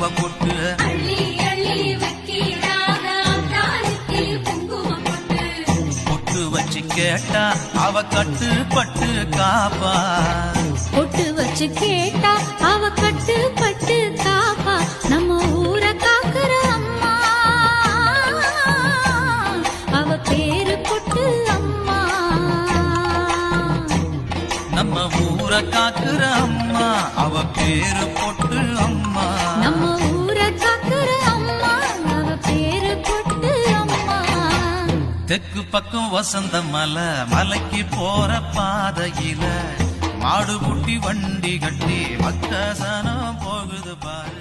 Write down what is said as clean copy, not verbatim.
பூவ பொட்டு பொட்டு வச்சு கேட்டா அவ கட்டு பட்டு காப்பா பொட்டு வச்சு கேட்டா அவ கட்டு பட்டு காப்பா நம்ம ஊரை காக்குற அம்மா அவ பேரு பொட்டு அம்மா நம்ம ஊரை காக்குற அம்மா அவ பேரு பொட்டு அம்மா நம்ம ஊரை காக்குற அம்மா அவ பேரு பொட்டு அம்மா தெற்கு பக்கம் வசந்த மலை மலைக்கு போற பாதையில மாடு குட்டி வண்டி கட்டி மக்கசனம் போகுது பாரு